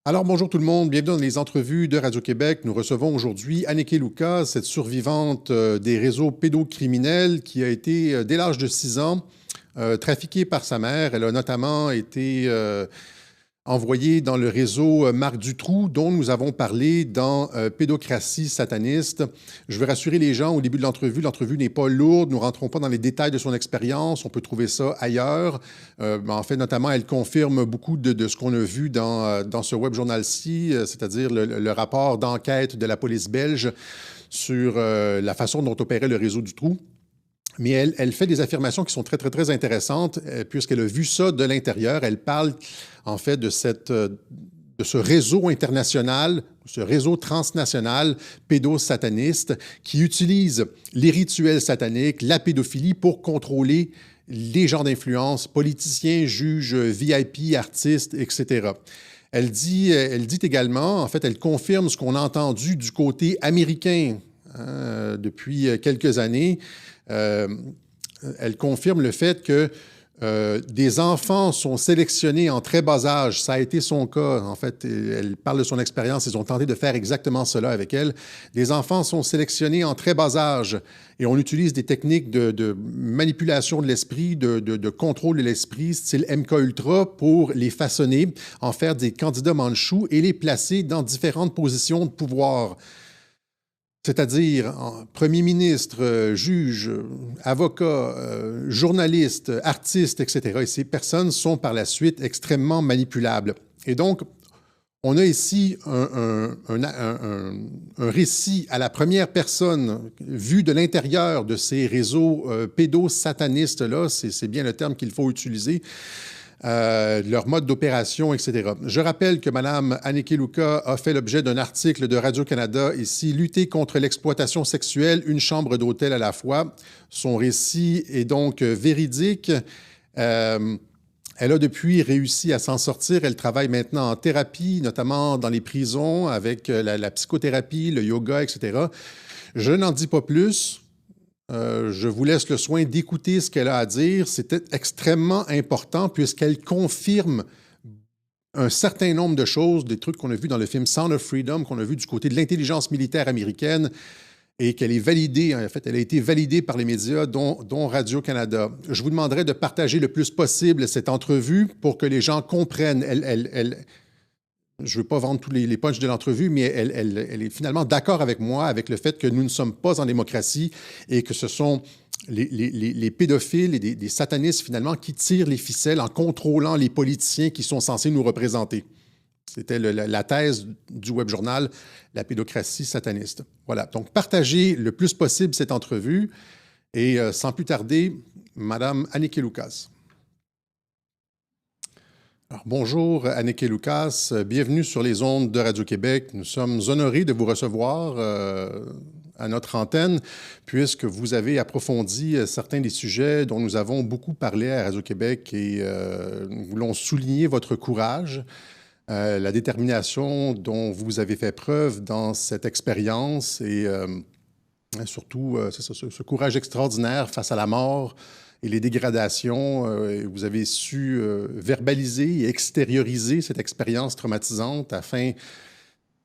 Alors, bonjour tout le monde, bienvenue dans les entrevues de Radio-Québec. Nous recevons aujourd'hui Anneke Lucas, cette survivante des réseaux pédocriminels qui a été, dès l'âge de 6 ans, trafiquée par sa mère. Elle a notamment été envoyée dans le réseau Marc Dutroux, dont nous avons parlé dans Pédocratie sataniste. Je veux rassurer les gens au début de l'entrevue n'est pas lourde, nous ne rentrons pas dans les détails de son expérience, on peut trouver ça ailleurs. En fait, notamment, elle confirme beaucoup de ce qu'on a vu dans ce web journal-ci, c'est-à-dire le rapport d'enquête de la police belge sur la façon dont opérait le réseau du trou. Mais elle fait des affirmations qui sont très, très, très intéressantes, puisqu'elle a vu ça de l'intérieur. Elle parle, en fait, de ce réseau international, ce réseau transnational pédosataniste qui utilise les rituels sataniques, la pédophilie pour contrôler les gens d'influence, politiciens, juges, VIP, artistes, etc. Elle dit également, en fait, elle confirme ce qu'on a entendu du côté américain depuis quelques années. Euh, Elle confirme le fait que des enfants sont sélectionnés en très bas âge. Ça a été son cas. En fait, elle parle de son expérience. Ils ont tenté de faire exactement cela avec elle. Les enfants sont sélectionnés en très bas âge et on utilise des techniques de manipulation de l'esprit, de contrôle de l'esprit, style MK Ultra, pour les façonner, en faire des candidats manchous et les placer dans différentes positions de pouvoir. C'est-à-dire premier ministre, juge, avocat, journaliste, artiste, etc. Et ces personnes sont par la suite extrêmement manipulables. Et donc, on a ici un récit à la première personne vu de l'intérieur de ces réseaux pédosatanistes-là, c'est bien le terme qu'il faut utiliser, leur mode d'opération, etc. Je rappelle que Mme Anneke Lucas a fait l'objet d'un article de Radio-Canada ici, Lutter contre l'exploitation sexuelle, une chambre d'hôtel à la fois. Son récit est donc véridique. Elle a depuis réussi à s'en sortir. Elle travaille maintenant en thérapie, notamment dans les prisons, avec la psychothérapie, le yoga, etc. Je n'en dis pas plus. Je vous laisse le soin d'écouter ce qu'elle a à dire. C'était extrêmement important puisqu'elle confirme un certain nombre de choses, des trucs qu'on a vus dans le film Sound of Freedom, qu'on a vu du côté de l'intelligence militaire américaine et qu'elle est validée. En fait, elle a été validée par les médias, dont Radio-Canada. Je vous demanderai de partager le plus possible cette entrevue pour que les gens comprennent. Je ne veux pas vendre tous les punchs de l'entrevue, mais elle est finalement d'accord avec moi, avec le fait que nous ne sommes pas en démocratie et que ce sont les pédophiles et des satanistes, finalement, qui tirent les ficelles en contrôlant les politiciens qui sont censés nous représenter. C'était la thèse du web journal, la pédocratie sataniste. Voilà. Donc, partagez le plus possible cette entrevue et sans plus tarder, Madame Anneke Lucas. Alors, bonjour Anneke Lucas, bienvenue sur les ondes de Radio-Québec. Nous sommes honorés de vous recevoir à notre antenne puisque vous avez approfondi certains des sujets dont nous avons beaucoup parlé à Radio-Québec et nous voulons souligner votre courage, la détermination dont vous avez fait preuve dans cette expérience et surtout ce courage extraordinaire face à la mort et les dégradations. Vous avez su verbaliser et extérioriser cette expérience traumatisante afin,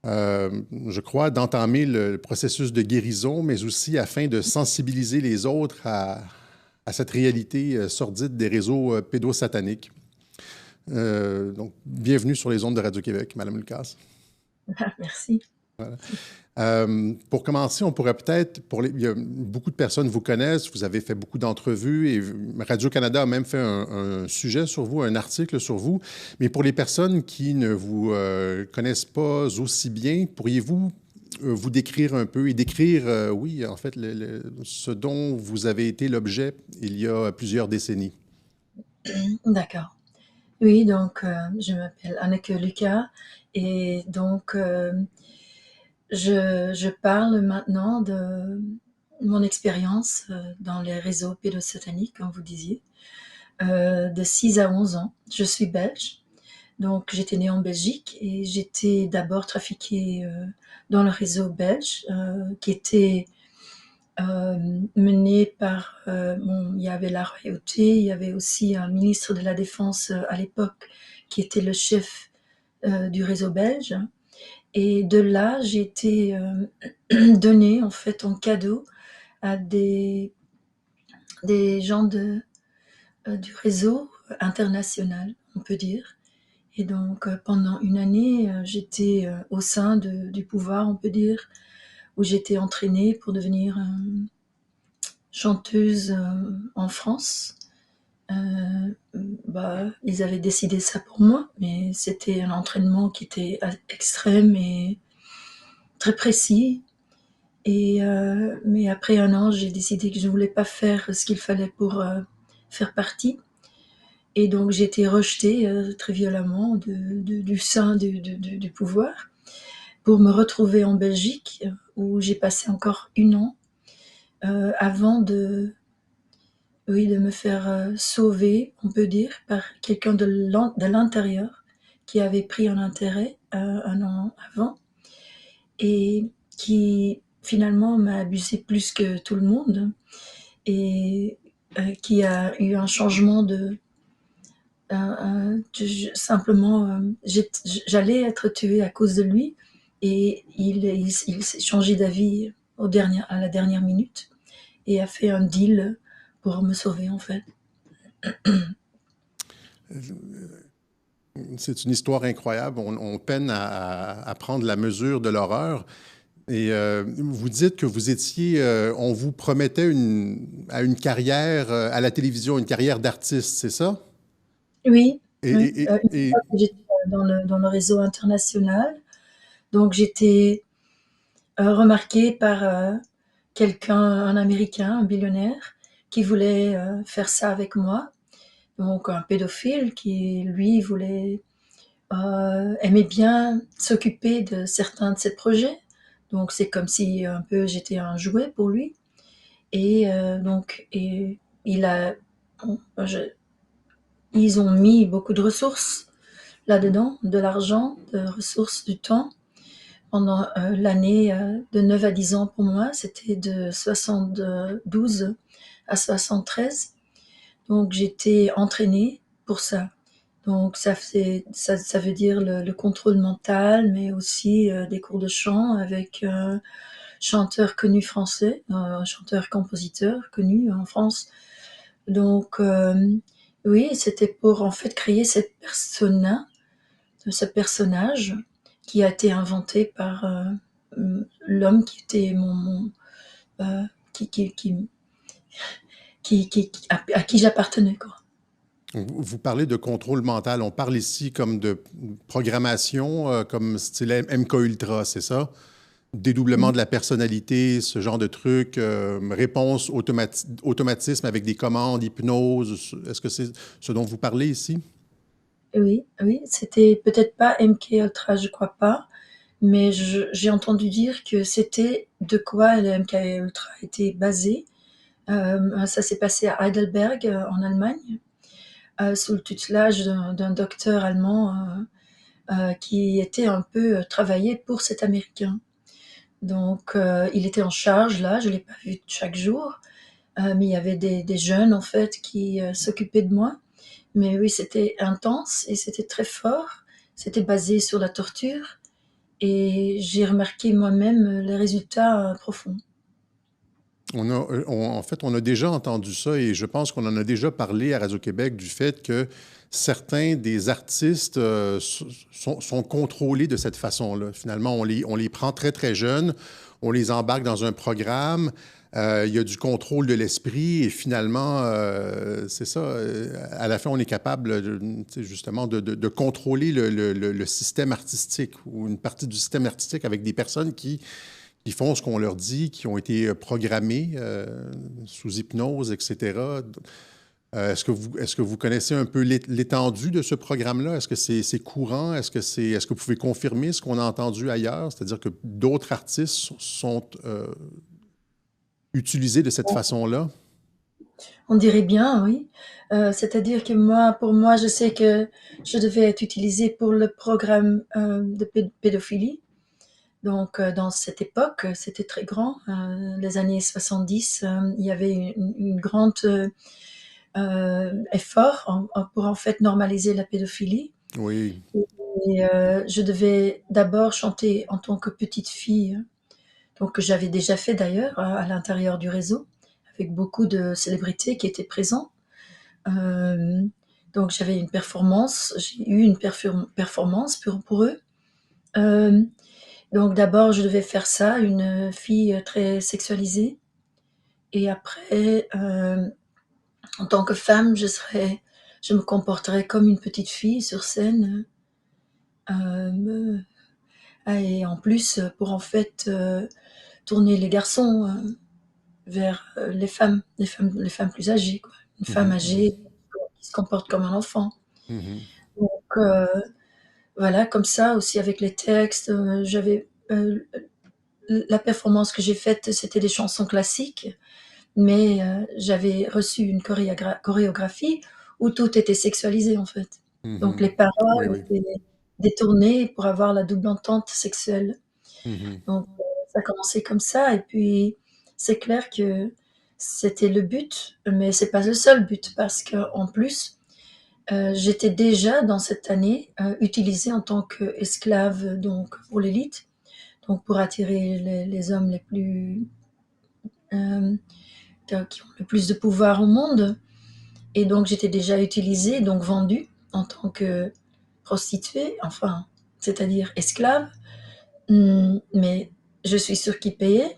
je crois, d'entamer le processus de guérison, mais aussi afin de sensibiliser les autres à cette réalité sordide des réseaux pédosataniques. Donc, bienvenue sur les ondes de Radio-Québec, Madame Lucas. Merci. Voilà. Pour commencer, on pourrait peut-être, beaucoup de personnes vous connaissent, vous avez fait beaucoup d'entrevues et Radio-Canada a même fait un sujet sur vous, un article sur vous. Mais pour les personnes qui ne vous connaissent pas aussi bien, pourriez-vous vous décrire un peu et décrire, oui, en fait, ce dont vous avez été l'objet il y a plusieurs décennies? D'accord. Oui, donc je m'appelle Anneke Lucas et donc je parle maintenant de mon expérience dans les réseaux pédosataniques, comme vous disiez, de 6 à 11 ans. Je suis belge, donc j'étais née en Belgique et j'étais d'abord trafiquée dans le réseau belge qui était mené par, il y avait la royauté, il y avait aussi un ministre de la Défense à l'époque qui était le chef du réseau belge. Et de là, j'ai été donnée en fait en cadeau à des gens du réseau international, on peut dire. Et donc pendant une année, j'étais au sein du pouvoir, on peut dire, où j'étais entraînée pour devenir chanteuse en France. Ils avaient décidé ça pour moi, mais c'était un entraînement qui était extrême et très précis. Mais après un an, j'ai décidé que je ne voulais pas faire ce qu'il fallait pour faire partie. Et donc j'ai été rejetée très violemment du sein du pouvoir pour me retrouver en Belgique, où j'ai passé encore 1 an avant de me faire sauver, on peut dire, par quelqu'un de l'intérieur qui avait pris un intérêt 1 an avant et qui finalement m'a abusé plus que tout le monde et qui a eu un changement simplement, j'allais être tuée à cause de lui et il s'est changé d'avis à la dernière minute et a fait un deal pour me sauver en fait. C'est une histoire incroyable. On peine à prendre la mesure de l'horreur. Et vous dites que vous étiez, on vous promettait à une carrière à la télévision, une carrière d'artiste, c'est ça? Oui, Et, oui. et- et- Une et- fois que j'étais dans le réseau international, donc j'étais remarquée par quelqu'un, un Américain, un billionnaire, qui voulait faire ça avec moi. Donc un pédophile qui, lui, aimait bien s'occuper de certains de ses projets. Donc c'est comme si un peu j'étais un jouet pour lui. Et il a, bon, ils ont mis beaucoup de ressources là-dedans, de l'argent, de ressources, du temps. Pendant l'année de 9 à 10 ans pour moi, c'était de 72 à 73. Donc j'étais entraînée pour ça. Donc ça veut dire le contrôle mental, mais aussi des cours de chant avec un chanteur connu français, un chanteur-compositeur connu en France. Donc oui, c'était pour en fait créer ce personnage qui a été inventé par l'homme qui était euh, qui, qui, qui, à qui j'appartenais, quoi. vous parlez de contrôle mental. On parle ici comme de programmation, comme style MK Ultra, c'est ça? Dédoublement de la personnalité, ce genre de truc, réponse automatisme avec des commandes, hypnose. Est-ce que c'est ce dont vous parlez ici? Oui, oui, c'était peut-être pas MK Ultra, je crois pas, mais j'ai entendu dire que c'était de quoi le MK Ultra était basé. Ça s'est passé à Heidelberg, en Allemagne, sous le tutelage d'un docteur allemand qui était un peu travaillé pour cet Américain. Donc, il était en charge là, je l'ai pas vu chaque jour, mais il y avait des jeunes en fait qui s'occupaient de moi. Mais oui, c'était intense et c'était très fort. C'était basé sur la torture et j'ai remarqué moi-même les résultats profonds. En fait, on a déjà entendu ça et je pense qu'on en a déjà parlé à Radio-Québec du fait que certains des artistes sont contrôlés de cette façon-là. Finalement, on les prend très, très jeunes, on les embarque dans un programme, il y a du contrôle de l'esprit et finalement, c'est ça, à la fin, on est capable justement de contrôler le système artistique ou une partie du système artistique avec des personnes qui font ce qu'on leur dit, qui ont été programmés sous hypnose, etc. Est-ce que vous connaissez un peu l'étendue de ce programme-là? Est-ce que c'est courant? Est-ce que vous pouvez confirmer ce qu'on a entendu ailleurs? C'est-à-dire que d'autres artistes sont utilisés de cette façon-là? On dirait bien, oui. C'est-à-dire que pour moi, je sais que je devais être utilisée pour le programme de pédophilie. Donc, dans cette époque, c'était très grand. Les années 70, il y avait une grande effort pour en fait normaliser la pédophilie. Oui. Et je devais d'abord chanter en tant que petite fille, donc que j'avais déjà fait d'ailleurs à l'intérieur du réseau, avec beaucoup de célébrités qui étaient présents. Euh, donc j'avais une performance, j'ai eu une performance pour eux. Euh, donc d'abord je devais faire ça, une fille très sexualisée. Et après, en tant que femme, je me comporterais comme une petite fille sur scène. Euh, et en plus, pour en fait tourner les garçons vers les femmes plus âgées, quoi. Une femme Mhm, mhm, âgée qui se comporte comme un enfant. mhm. Donc voilà, comme ça aussi avec les textes, j'avais la performance que j'ai faite, c'était des chansons classiques, mais j'avais reçu une chorégraphie où tout était sexualisé en fait. Donc les Mhm. Oui, paroles oui. étaient détournées pour avoir la double entente sexuelle. Mhm. Donc ça a commencé comme ça et puis c'est clair que c'était le but, mais c'est pas le seul but parce qu'en plus, j'étais déjà dans cette année utilisée en tant qu'esclave donc pour l'élite, donc pour attirer les hommes les plus qui ont le plus de pouvoir au monde. Et donc j'étais déjà utilisée, donc vendue en tant que prostituée, enfin, c'est-à-dire esclave. Mais je suis sûre qu'ils payaient.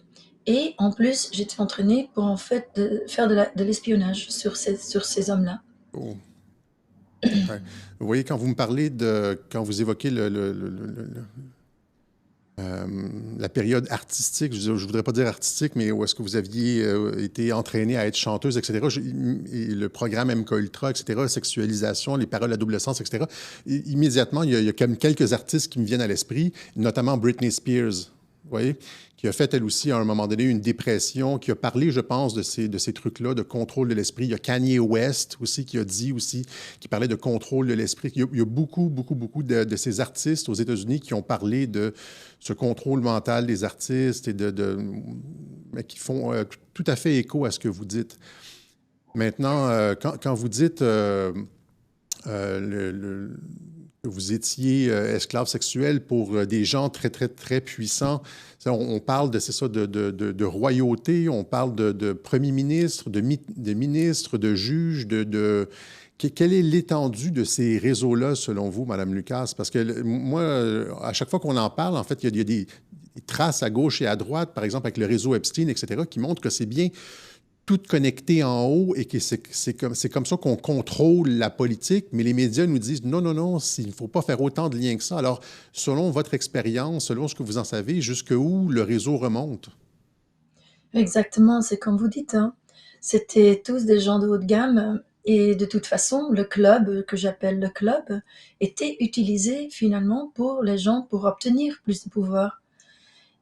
Et en plus, j'étais entraînée pour en fait faire de l'espionnage sur ces hommes-là. Oh. Ouais. Vous voyez, quand vous me parlez quand vous évoquez euh, la période artistique, je voudrais pas dire artistique, mais où est-ce que vous aviez été entraîné à être chanteuse, etc. Et le programme MK Ultra, etc., sexualisation, les paroles à double sens, etc. Immédiatement, il y a comme quelques artistes qui me viennent à l'esprit, notamment Britney Spears. Vous voyez, qui a fait elle aussi à un moment donné une dépression, qui a parlé, je pense, de ces trucs-là, de contrôle de l'esprit. Il y a Kanye West aussi qui a dit aussi, qui parlait de contrôle de l'esprit. Il y a beaucoup, beaucoup, beaucoup de ces artistes aux États-Unis qui ont parlé de ce contrôle mental des artistes et mais qui font tout à fait écho à ce que vous dites. Maintenant, quand vous dites que vous étiez esclave sexuel pour des gens très, très, très puissants. On parle c'est ça, de royauté, on parle de premier ministre, de ministre, de juge, quelle est l'étendue de ces réseaux-là, selon vous, Madame Lucas? Parce que moi, à chaque fois qu'on en parle, en fait, il y a des traces à gauche et à droite, par exemple avec le réseau Epstein, etc., qui montrent que c'est bien tout connecté en haut et que c'est comme ça qu'on contrôle la politique, mais les médias nous disent non, non, non, il ne faut pas faire autant de liens que ça. Alors, selon votre expérience, selon ce que vous en savez, jusqu'où le réseau remonte? Exactement, c'est comme vous dites, hein. C'était tous des gens de haut de gamme. Et de toute façon, le club, que j'appelle le club, était utilisé finalement pour les gens pour obtenir plus de pouvoir.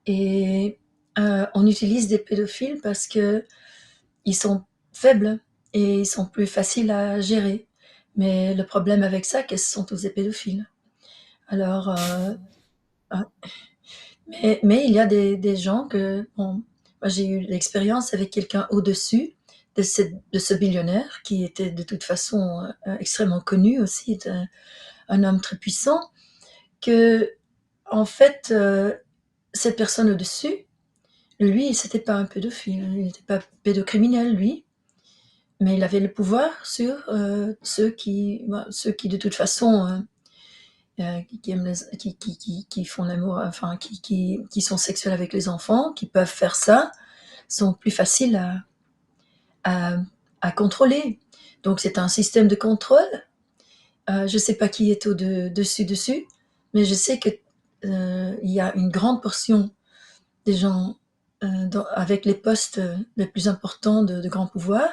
Et on utilise des pédophiles parce que ils sont faibles et ils sont plus faciles à gérer. Mais le problème avec ça, c'est que ce sont tous des pédophiles. Alors, ah, mais il y a des gens que, bon, moi j'ai eu l'expérience avec quelqu'un au-dessus de ce billionnaire qui était de toute façon extrêmement connu aussi, un homme très puissant, que en fait, cette personne au-dessus, lui, c'était pas un pédophile, il n'était pas pédocriminel, lui, mais il avait le pouvoir sur ceux qui de toute façon, qui aiment qui font l'amour, enfin, qui sont sexuels avec les enfants, qui peuvent faire ça, sont plus faciles à, à contrôler. Donc c'est un système de contrôle. Je ne sais pas qui est dessus, mais je sais que il y a une grande portion des gens avec les postes les plus importants de grand pouvoir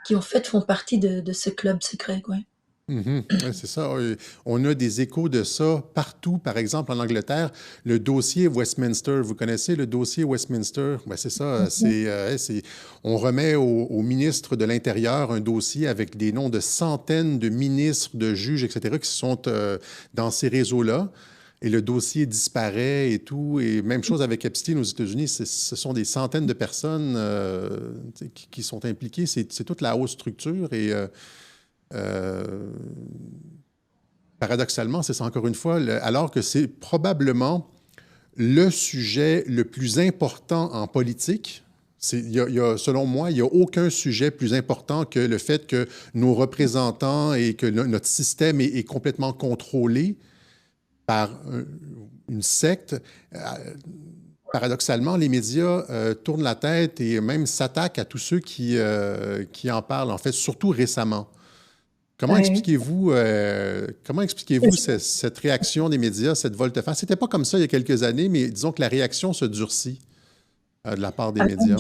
qui en fait font partie de ce club secret, quoi. Mhm. Ouais, c'est ça. On a des échos de ça partout. Par exemple, en Angleterre, le dossier Westminster. Vous connaissez le dossier Westminster? Ben, c'est ça. On remet au ministre de l'Intérieur un dossier avec des noms de centaines de ministres, de juges, etc., qui sont dans ces réseaux-là. Et le dossier disparaît et tout. Et même chose avec Epstein aux États-Unis. Ce sont des centaines de personnes qui sont impliquées. C'est toute la haute structure. Et euh, paradoxalement, c'est ça encore une fois, alors que c'est probablement le sujet le plus important en politique. Selon moi, il n'y a aucun sujet plus important que le fait que nos représentants et que notre système est complètement contrôlé par une secte. Paradoxalement, les médias tournent la tête et même s'attaquent à tous ceux qui en parlent, en fait, surtout récemment. Oui. Comment expliquez-vous cette réaction des médias, cette volte-face? C'était pas comme ça il y a quelques années, mais disons que la réaction se durcit de la part des Alors, médias.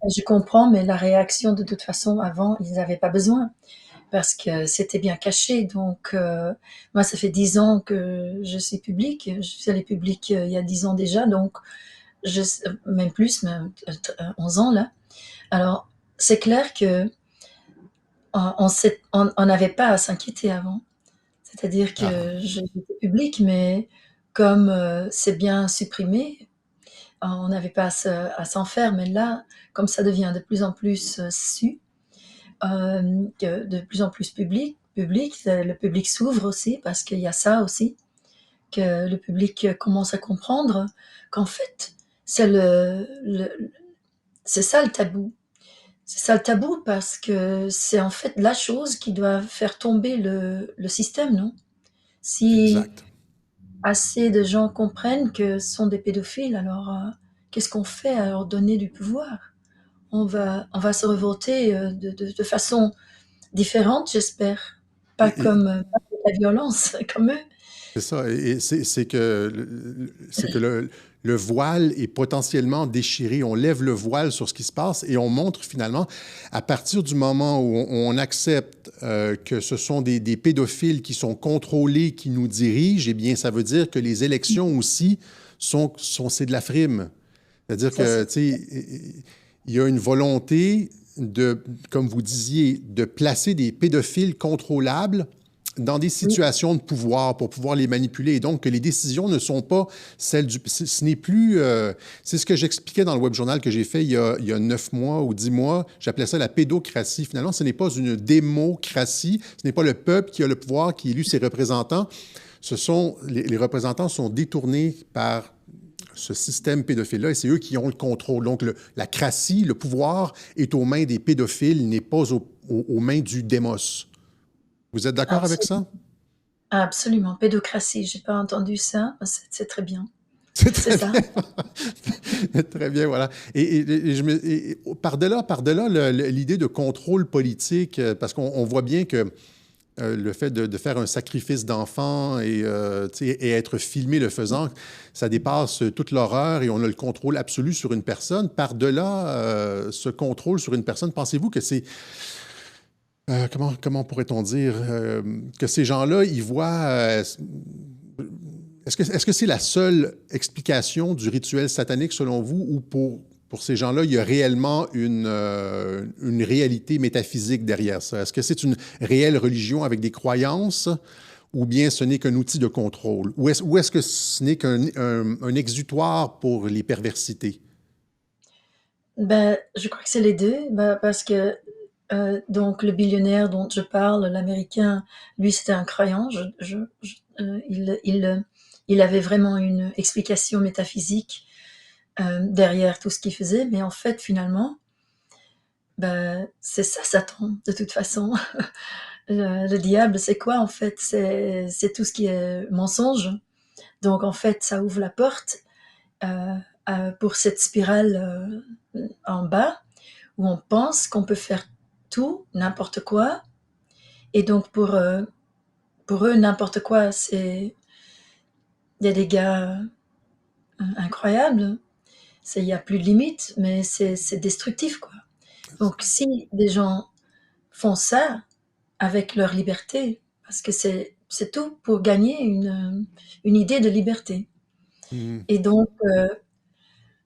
je comprends, mais la réaction, de toute façon, avant, ils n'avaient pas besoin parce que c'était bien caché. Donc, moi, ça fait 10 ans que je suis publique. Je suis allée publique il y a 10 ans déjà, donc même plus, même 11 ans là. Alors, c'est clair que on n'avait pas à s'inquiéter avant. C'est-à-dire Ah, que j'étais publique, mais comme c'est bien supprimé, on n'avait pas à s'en faire. Mais là, comme ça devient de plus en plus su, de plus en plus public, le public s'ouvre aussi parce qu'il y a ça aussi, que le public commence à comprendre qu'en fait, c'est c'est ça le tabou. C'est ça le tabou parce que c'est en fait la chose qui doit faire tomber le système, non? Si exact. assez de gens comprennent que ce sont des pédophiles, alors qu'est-ce qu'on fait à leur donner du pouvoir? On va se révolter de façon différente, j'espère. Pas Et, comme pas avec la violence, comme eux. c'est ça. Et c'est que le voile est potentiellement déchiré. On lève le voile sur ce qui se passe et on montre finalement, à partir du moment où on accepte que ce sont des pédophiles qui sont contrôlés, qui nous dirigent, eh bien, ça veut dire que les élections aussi c'est de la frime. C'est-à-dire Ça, que, c'est tu sais, il y a une volonté de, comme vous disiez, de placer des pédophiles contrôlables dans des oui, situations de pouvoir pour pouvoir les manipuler. Et donc, que les décisions ne sont pas celles du... Ce n'est plus... c'est ce que j'expliquais dans le web journal que j'ai fait il y a 9 mois ou 10 mois. J'appelais ça la pédocratie. Finalement, ce n'est pas une démocratie. Ce n'est pas le peuple qui a le pouvoir, qui élit ses représentants. Les représentants sont détournés par ce système pédophile-là, et c'est eux qui ont le contrôle. Donc, la cratie, le pouvoir est aux mains des pédophiles, n'est pas aux mains du démos. Vous êtes d'accord avec absolument. ça? Absolument. Pédocratie, j'ai pas entendu ça. C'est très bien. C'est C'est très ça. bien. Très bien, voilà. Par-delà l'idée de contrôle politique, parce qu'on voit bien que le fait de faire un sacrifice d'enfant et être filmé le faisant, ça dépasse toute l'horreur et on a le contrôle absolu sur une personne. Par-delà ce contrôle sur une personne, pensez-vous que c'est... comment pourrait-on dire que ces gens-là, ils voient... est-ce que c'est la seule explication du rituel satanique selon vous ou pour ces gens-là, il y a réellement une réalité métaphysique derrière ça? Est-ce que c'est une réelle religion avec des croyances ou bien ce n'est qu'un outil de contrôle? Ou est-ce que ce n'est qu'un un exutoire pour les perversités? Ben, je crois que c'est les deux, ben, parce que donc le billionnaire dont je parle, l'américain, lui c'était un croyant. Il avait vraiment une explication métaphysique derrière tout ce qu'il faisait, mais en fait finalement, ben, c'est ça Satan de toute façon. Le diable, c'est quoi en fait? C'est tout ce qui est mensonge. Donc en fait, ça ouvre la porte pour cette spirale en bas où on pense qu'on peut faire tout, n'importe quoi. Et donc pour eux, n'importe quoi, c'est des dégâts incroyables. Il n'y a plus de limite, mais c'est destructif, quoi. Donc si des gens font ça avec leur liberté, parce que c'est tout pour gagner une idée de liberté. Hmm. Et donc,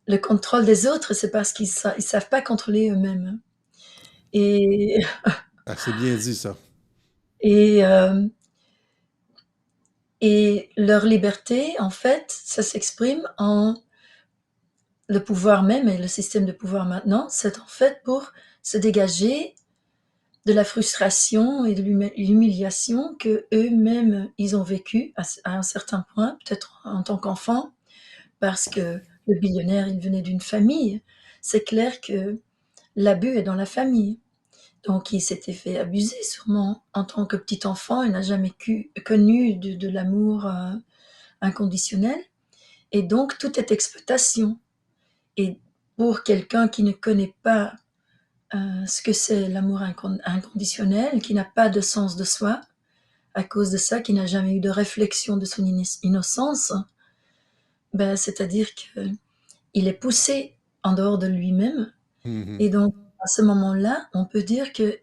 le contrôle des autres, c'est parce qu'ils ne savent pas contrôler eux-mêmes. Et, Ah, c'est bien dit, ça. et, euh, et leur liberté, en fait, ça s'exprime en le pouvoir même et le système de pouvoir maintenant, c'est en fait pour se dégager de la frustration et de l'humiliation que eux-mêmes ils ont vécu à un certain point, peut-être en tant qu'enfant, parce que le billionnaire, il venait d'une famille. C'est clair que l'abus est dans la famille. Donc il s'était fait abuser sûrement en tant que petit enfant, il n'a jamais connu de l'amour inconditionnel. Et donc tout est exploitation. Et pour quelqu'un qui ne connaît pas ce que c'est l'amour inconditionnel, qui n'a pas de sens de soi, à cause de ça, qui n'a jamais eu de réflexion de son innocence, ben, c'est-à-dire qu'il est poussé en dehors de lui-même. Mhm. Et donc, à ce moment-là, on peut dire que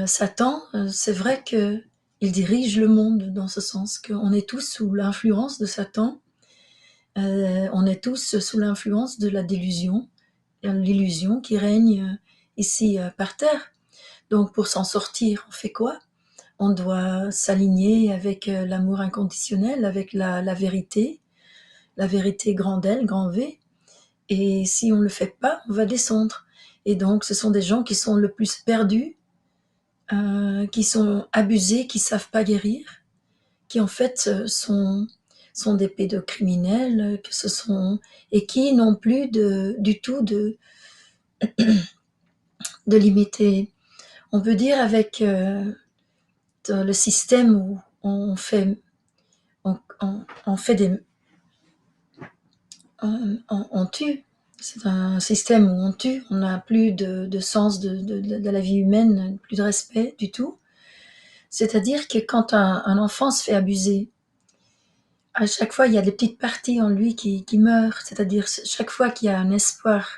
Satan, c'est vrai qu'il dirige le monde dans ce sens, qu'on est tous sous l'influence de Satan, on est tous sous l'influence de la délusion, l'illusion qui règne ici par terre. Donc pour s'en sortir, on fait quoi? On doit s'aligner avec l'amour inconditionnel, avec la vérité grand L, grand V. Et si on ne le fait pas, on va descendre. Et donc ce sont des gens qui sont le plus perdus, qui sont abusés, qui savent pas guérir, qui en fait sont des pédocriminels, que ce sont et qui n'ont plus du tout de limité. On peut dire avec le système où on fait des on tue. C'est un système où on tue, on n'a plus de sens de la vie humaine, plus de respect du tout. C'est-à-dire que quand un enfant se fait abuser, à chaque fois, il y a des petites parties en lui qui meurent. C'est-à-dire, chaque fois qu'il y a un espoir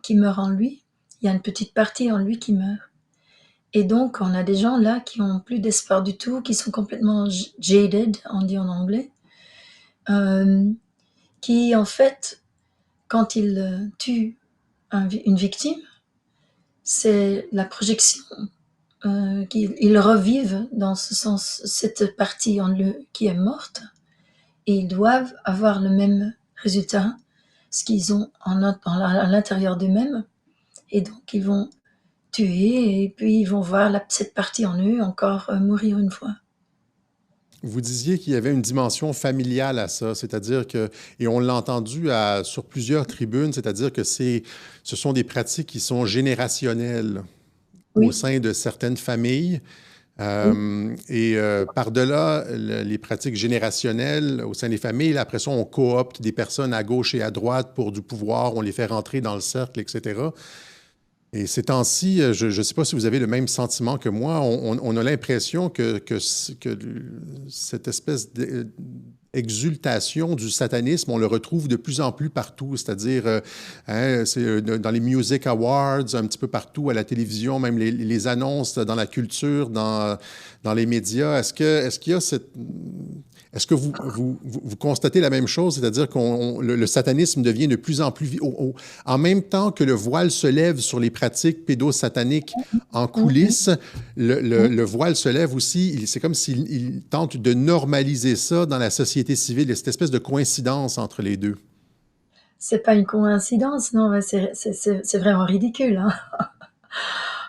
qui meurt en lui, il y a une petite partie en lui qui meurt. Et donc, on a des gens là qui ont plus d'espoir du tout, qui sont complètement jaded, on dit en anglais, euh, qui en fait, quand ils tuent une victime, c'est la projection qu'ils revivent dans ce sens cette partie en eux qui est morte, et ils doivent avoir le même résultat, ce qu'ils ont à l'intérieur d'eux-mêmes, et donc ils vont tuer, et puis ils vont voir cette partie en eux encore mourir une fois. Vous disiez qu'il y avait une dimension familiale à ça, c'est-à-dire que, et on l'a entendu sur plusieurs tribunes, c'est-à-dire que ce sont des pratiques qui sont générationnelles au Oui, sein de certaines familles. oui, Par-delà les pratiques générationnelles au sein des familles, après ça, on coopte des personnes à gauche et à droite pour du pouvoir, on les fait rentrer dans le cercle, etc. Et ces temps-ci, je ne sais pas si vous avez le même sentiment que moi, on a l'impression que cette espèce d'exultation du satanisme, on le retrouve de plus en plus partout, c'est-à-dire dans les Music Awards, un petit peu partout, à la télévision, même les annonces dans la culture, dans les médias. Est-ce qu'il y a est-ce que vous constatez la même chose, c'est-à-dire que le satanisme devient de plus en plus... en même temps que le voile se lève sur les pratiques pédosataniques en hum, hum, coulisses, hum. le voile se lève aussi, c'est comme s'il tente de normaliser ça dans la société civile. Il y a cette espèce de coïncidence entre les deux. C'est pas une coïncidence, non, mais c'est vraiment ridicule.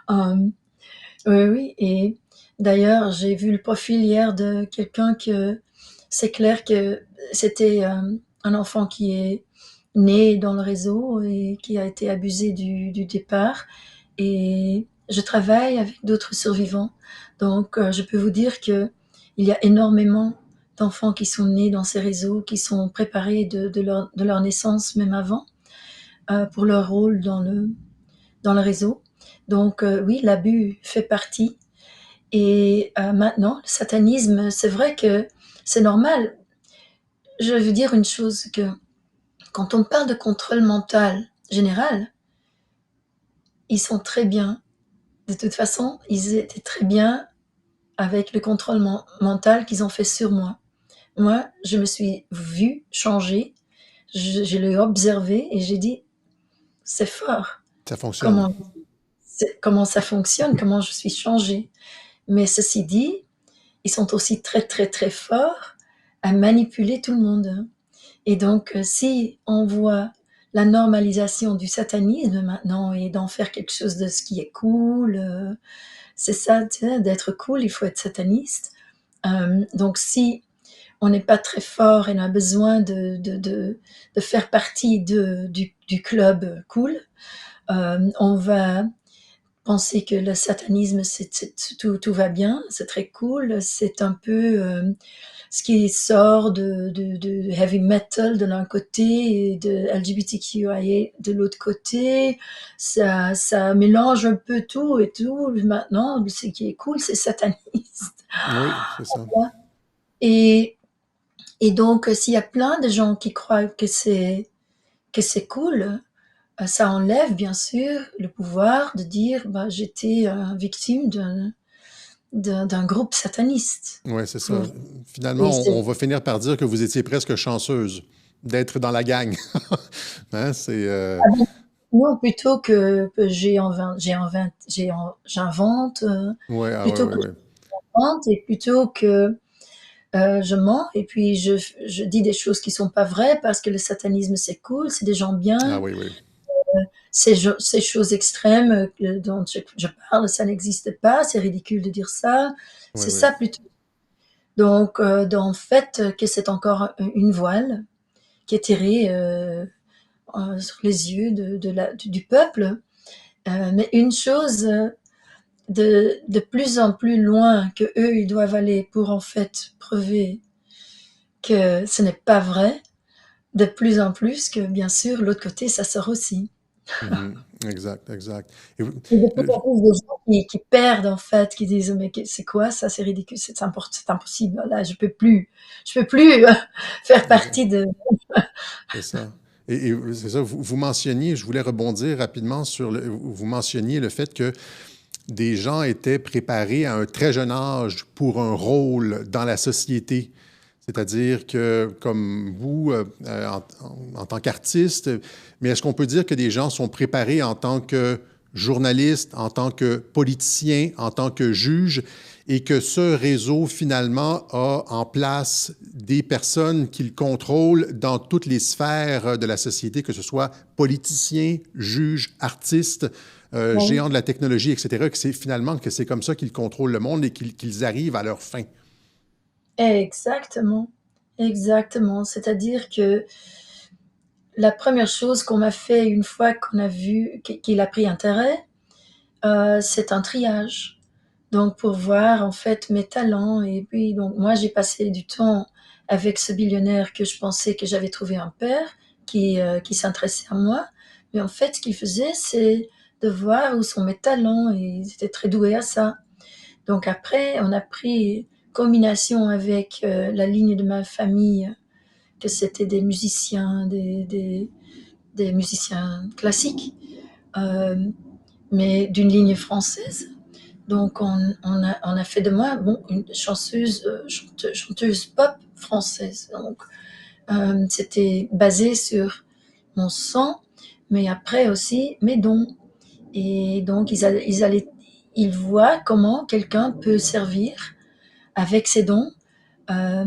Hein. Oui, oui, et d'ailleurs, j'ai vu le profil hier de quelqu'un que c'est clair que c'était un enfant qui est né dans le réseau et qui a été abusé du départ. Et je travaille avec d'autres survivants. Donc, je peux vous dire que il y a énormément d'enfants qui sont nés dans ces réseaux, qui sont préparés de leur naissance, même avant, pour leur rôle dans le réseau. Donc, oui, l'abus fait partie. Et maintenant, le satanisme, c'est vrai que c'est normal. Je veux dire une chose, que quand on parle de contrôle mental général, ils sont très bien. De toute façon, ils étaient très bien avec le contrôle mental qu'ils ont fait sur moi. Moi, je me suis vue changer, je l'ai observé et j'ai dit, c'est fort. Ça fonctionne. Comment, comment ça fonctionne, comment je suis changée. Mais ceci dit, ils sont aussi très, très, très forts à manipuler tout le monde. Et donc, si on voit la normalisation du satanisme maintenant et d'en faire quelque chose de ce qui est cool. C'est ça, tu sais, d'être cool, il faut être sataniste. Donc si on n'est pas très fort et on a besoin de faire partie du club cool, on va penser que le satanisme, tout va bien, c'est très cool, c'est un peu ce qui sort de heavy metal de l'un côté et de LGBTQIA de l'autre côté. Ça mélange un peu tout et tout. Maintenant, ce qui est cool, c'est sataniste. Oui, c'est ça. Et, et donc, s'il y a plein de gens qui croient que c'est cool, ça enlève bien sûr le pouvoir de dire bah, j'étais victime d'un groupe sataniste. Oui, c'est ça. Pour, et Finalement, c'est on va finir par dire que vous étiez presque chanceuse d'être dans la gang. Hein, c'est... non, plutôt que j'invente, Ouais, ah ouais, plutôt ouais, que ouais. j'invente et plutôt que je mens et puis je dis des choses qui sont pas vraies parce que le satanisme c'est cool, c'est des gens Ah bien. oui, oui. Ces choses extrêmes dont je parle, ça n'existe pas, c'est ridicule de dire ça. Oui, C'est oui. ça plutôt. Donc, en fait, que c'est encore une voile qui est tirée sur les yeux du peuple. Mais une chose de plus en plus loin que eux ils doivent aller pour en fait prouver que ce n'est pas vrai, de plus en plus que bien sûr l'autre côté ça sort aussi. Mhm. Exact, exact. Et Et de plus le- en plus de gens qui perdent en fait, qui disent mais c'est quoi ça, c'est ridicule, c'est impossible, là je peux plus faire exact, partie de. c'est ça. Et c'est ça, vous mentionniez, je voulais rebondir rapidement sur vous mentionniez le fait que des gens étaient préparés à un très jeune âge pour un rôle dans la société. C'est-à-dire que, comme vous, en tant qu'artiste, mais est-ce qu'on peut dire que des gens sont préparés en tant que journalistes, en tant que politiciens, en tant que juges, et que ce réseau, finalement, a en place des personnes qu'il contrôle dans toutes les sphères de la société, que ce soit politiciens, juges, artistes, Oui, géants de la technologie, etc., que c'est finalement que c'est comme ça qu'ils contrôlent le monde et qu'ils arrivent à leur fin. exactement, exactement. C'est-à-dire que la première chose qu'on m'a fait une fois qu'on a vu qu'il a pris intérêt, c'est un triage. Donc pour voir en fait mes talents et puis donc moi j'ai passé du temps avec ce billionnaire que je pensais que j'avais trouvé un père qui s'intéressait à moi, mais en fait ce qu'il faisait c'est de voir où sont mes talents et ils étaient très doués à ça. Donc après on a pris combination avec la ligne de ma famille que c'était des musiciens, des musiciens classiques, euh, mais d'une ligne française. Donc on a fait de moi bon, une chanteuse pop française. Donc c'était basé sur mon sang, mais après aussi mes dons. Et donc ils voient comment quelqu'un peut servir avec ses dons euh,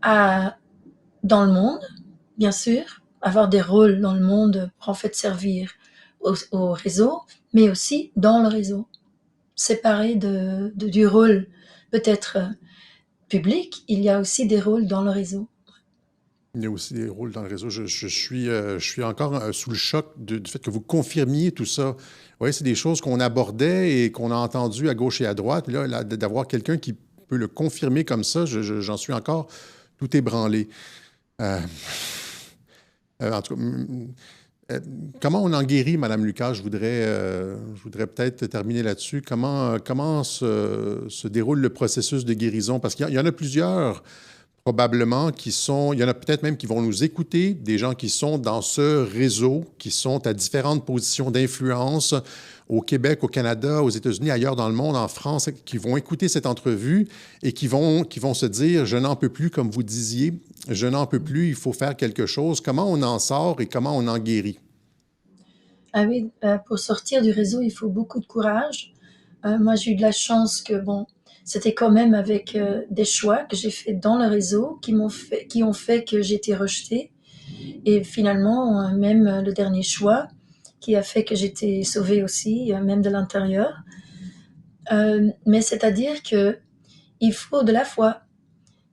à, dans le monde, bien sûr, avoir des rôles dans le monde pour en fait servir au réseau, mais aussi dans le réseau, séparé du rôle peut-être public, il y a aussi des rôles dans le réseau. Il y a aussi des rôles dans le réseau. Je suis encore sous le choc du fait que vous confirmiez tout ça. Oui, c'est des choses qu'on abordait et qu'on a entendues à gauche et à droite. Là, d'avoir quelqu'un qui peut le confirmer comme ça, j'en suis encore tout ébranlé. Euh, en tout cas, euh, comment on en guérit, Madame Lucas? Je voudrais peut-être terminer là-dessus. Comment se déroule le processus de guérison? Parce qu'il y en a plusieurs probablement qui sont, il y en a peut-être même qui vont nous écouter, des gens qui sont dans ce réseau, qui sont à différentes positions d'influence au Québec, au Canada, aux États-Unis, ailleurs dans le monde, en France, qui vont écouter cette entrevue et qui vont se dire, je n'en peux plus, comme vous disiez, je n'en peux plus, il faut faire quelque chose. Comment on en sort et comment on en guérit? Ah oui, pour sortir du réseau, il faut beaucoup de courage. Moi, j'ai eu de la chance que, bon, c'était quand même avec des choix que j'ai fait dans le réseau qui ont fait que j'ai été rejetée. Et finalement, même le dernier choix qui a fait que j'étais sauvée aussi, même de l'intérieur. Mais c'est-à-dire que il faut de la foi,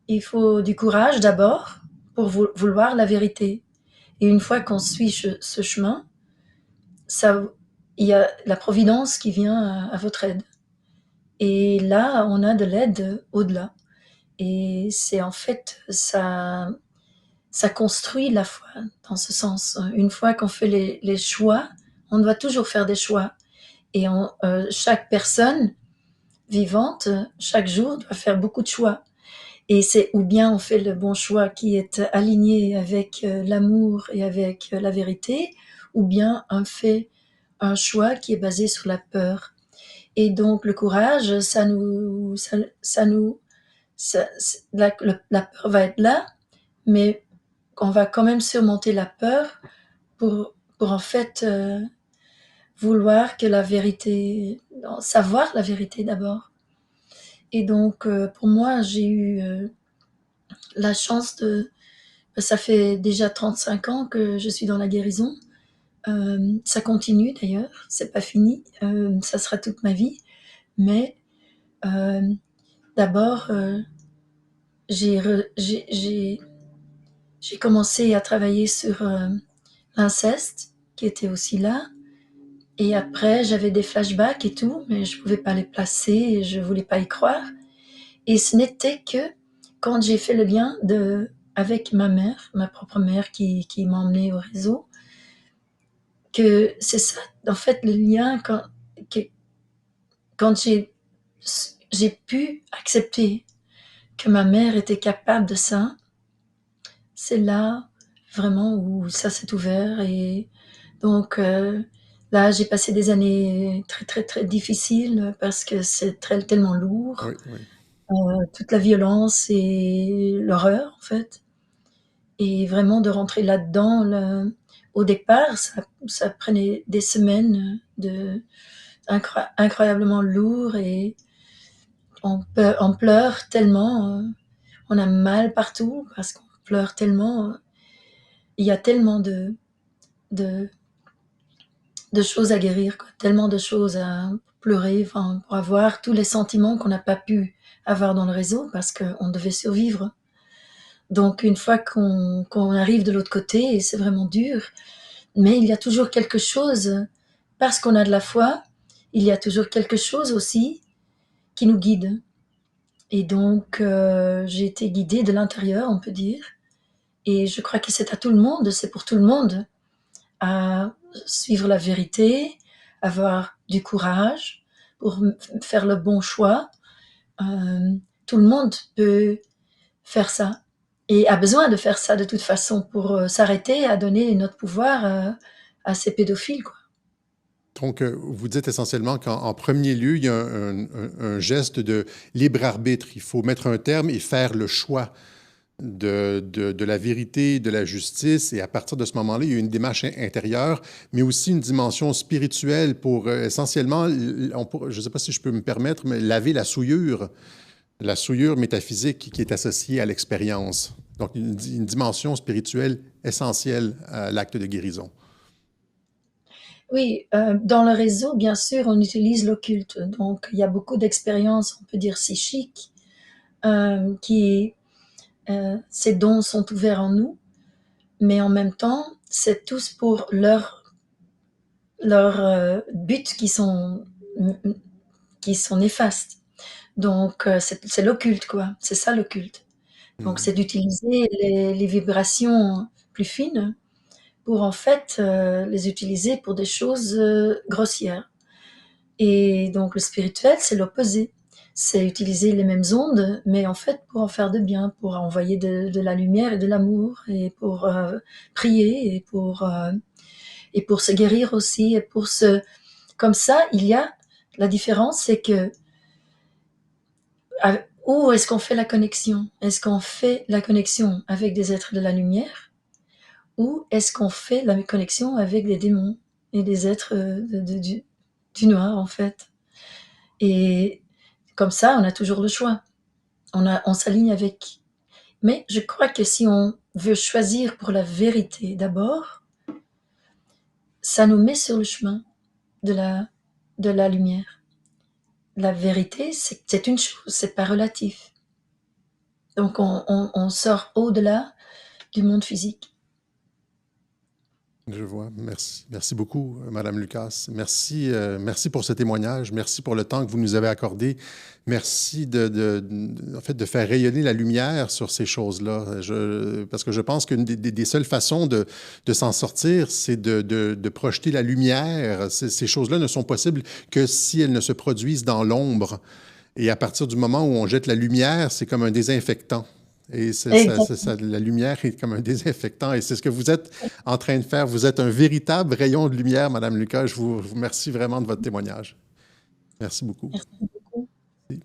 il faut du courage d'abord pour vouloir la vérité. Et une fois qu'on suit ce chemin, ça, il y a la providence qui vient à votre aide. Et là, on a de l'aide au-delà. Et c'est en fait, ça construit la foi dans ce sens. Une fois qu'on fait les choix, on doit toujours faire des choix. Et chaque personne vivante, chaque jour, doit faire beaucoup de choix. Et c'est ou bien on fait le bon choix qui est aligné avec l'amour et avec la vérité, ou bien on fait un choix qui est basé sur la peur. Et donc le courage, la peur va être là, mais on va quand même surmonter la peur pour en fait vouloir que la vérité, savoir la vérité d'abord. Et donc pour moi, j'ai eu la chance de, ça fait déjà 35 ans que je suis dans la guérison. Ça continue d'ailleurs, c'est pas fini, ça sera toute ma vie. Mais euh, d'abord, j'ai, j'ai commencé à travailler sur l'inceste qui était aussi là. Et après, j'avais des flashbacks et tout, mais je pouvais pas les placer et je voulais pas y croire. Et ce n'était que quand j'ai fait le lien avec ma mère, ma propre mère qui m'a emmenée au réseau, que c'est ça, en fait, le lien quand j'ai pu accepter que ma mère était capable de ça, c'est là vraiment où ça s'est ouvert. Et donc là, j'ai passé des années très, très, très difficiles parce que c'est tellement lourd, Oui, oui. toute la violence et l'horreur, en fait. Et vraiment de rentrer là-dedans, au départ, ça prenait des semaines incroyablement lourd et on pleure tellement, on a mal partout parce qu'on pleure tellement. Il y a tellement de, de choses à guérir, quoi, tellement de choses à pleurer, enfin, pour avoir tous les sentiments qu'on n'a pas pu avoir dans le réseau parce qu'on devait survivre. Donc une fois qu'on arrive de l'autre côté, et c'est vraiment dur, mais il y a toujours quelque chose, parce qu'on a de la foi, il y a toujours quelque chose aussi qui nous guide. Et donc j'ai été guidée de l'intérieur, on peut dire. Et je crois que c'est à tout le monde, c'est pour tout le monde, à suivre la vérité, avoir du courage pour faire le bon choix. Euh, Tout le monde peut faire ça et a besoin de faire ça de toute façon pour s'arrêter à donner notre pouvoir à ces pédophiles, quoi. Donc, vous dites essentiellement qu'en premier lieu, il y a un geste de libre arbitre. Il faut mettre un terme et faire le choix de la vérité, de la justice. Et à partir de ce moment-là, il y a une démarche intérieure, mais aussi une dimension spirituelle pour essentiellement, je ne sais pas si je peux me permettre, mais laver la souillure métaphysique qui est associée à l'expérience. Donc, une dimension spirituelle essentielle à l'acte de guérison. Oui, dans le réseau, bien sûr, on utilise l'occulte. Donc, il y a beaucoup d'expériences, on peut dire psychiques, qui, ces dons sont ouverts en nous, mais en même temps, c'est tous pour leurs buts qui sont néfastes. Donc, c'est l'occulte, quoi. C'est ça l'occulte. Donc, Hmm. c'est d'utiliser les vibrations plus fines pour en fait les utiliser pour des choses grossières. Et donc, le spirituel, c'est l'opposé. C'est utiliser les mêmes ondes, mais en fait pour en faire de bien, pour envoyer de la lumière et de l'amour, et pour prier, et pour se guérir aussi, et pour se... Comme ça, il y a... La différence, c'est que où est-ce qu'on fait la connexion? Est-ce qu'on fait la connexion avec des êtres de la lumière ou est-ce qu'on fait la connexion avec des démons et des êtres du noir en fait? Et comme ça, on a toujours le choix. On s'aligne avec. Mais je crois que si on veut choisir pour la vérité d'abord, ça nous met sur le chemin de la lumière. La vérité, c'est une chose, c'est pas relatif. Donc on sort au-delà du monde physique. Je vois. Merci. Merci beaucoup, Madame Lucas. Merci, merci pour ce témoignage. Merci pour le temps que vous nous avez accordé. Merci en fait, de faire rayonner la lumière sur ces choses-là. Parce que je pense qu'une des seules façons de s'en sortir, c'est de projeter la lumière. Ces choses-là ne sont possibles que si elles ne se produisent dans l'ombre. Et à partir du moment où on jette la lumière, c'est comme un désinfectant. Et la lumière est comme un désinfectant. Et c'est ce que vous êtes en train de faire. Vous êtes un véritable rayon de lumière, Madame Lucas. Je vous remercie vraiment de votre témoignage. Merci beaucoup. Merci beaucoup. Merci.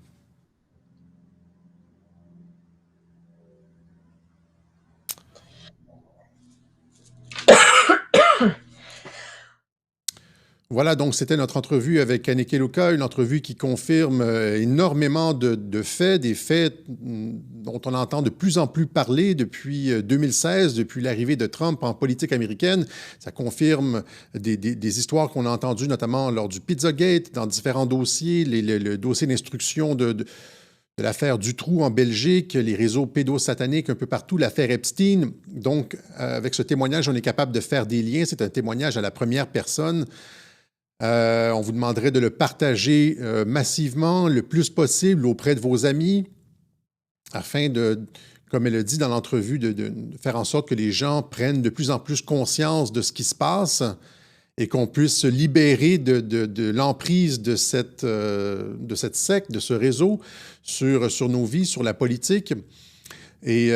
Voilà, donc c'était notre entrevue avec Annick Luca, une entrevue qui confirme énormément de faits, des faits dont on entend de plus en plus parler depuis 2016, depuis l'arrivée de Trump en politique américaine. Ça confirme des histoires qu'on a entendues, notamment lors du Pizzagate, dans différents dossiers, le dossier d'instruction de l'affaire Dutroux en Belgique, les réseaux pédosataniques un peu partout, l'affaire Epstein. Donc, avec ce témoignage, on est capable de faire des liens. C'est un témoignage à la première personne. On vous demanderait de le partager massivement, le plus possible auprès de vos amis, afin de, comme elle le dit dans l'entrevue, de faire en sorte que les gens prennent de plus en plus conscience de ce qui se passe et qu'on puisse se libérer de l'emprise de cette secte, de ce réseau sur nos vies, sur la politique. Et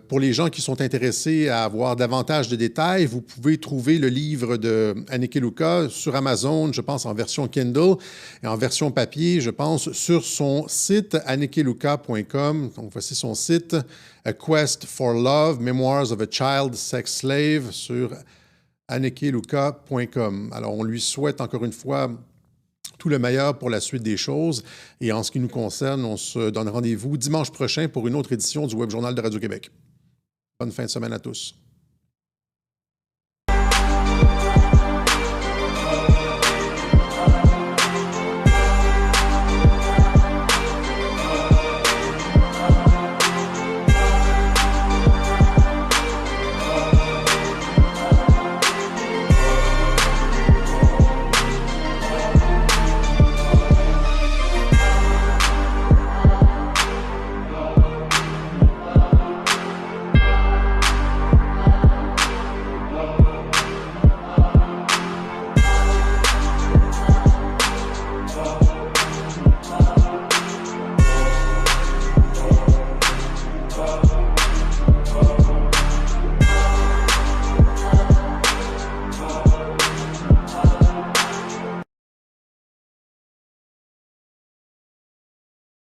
pour les gens qui sont intéressés à avoir davantage de détails, vous pouvez trouver le livre de Annick Luca sur Amazon, je pense en version Kindle, et en version papier, je pense, sur son site annickluca.com. Donc voici son site, A Quest for Love, Memoirs of a Child Sex Slave, sur annickluca.com. Alors on lui souhaite encore une fois tout le meilleur pour la suite des choses. Et en ce qui nous concerne, on se donne rendez-vous dimanche prochain pour une autre édition du Web Journal de Radio-Québec. Bonne fin de semaine à tous.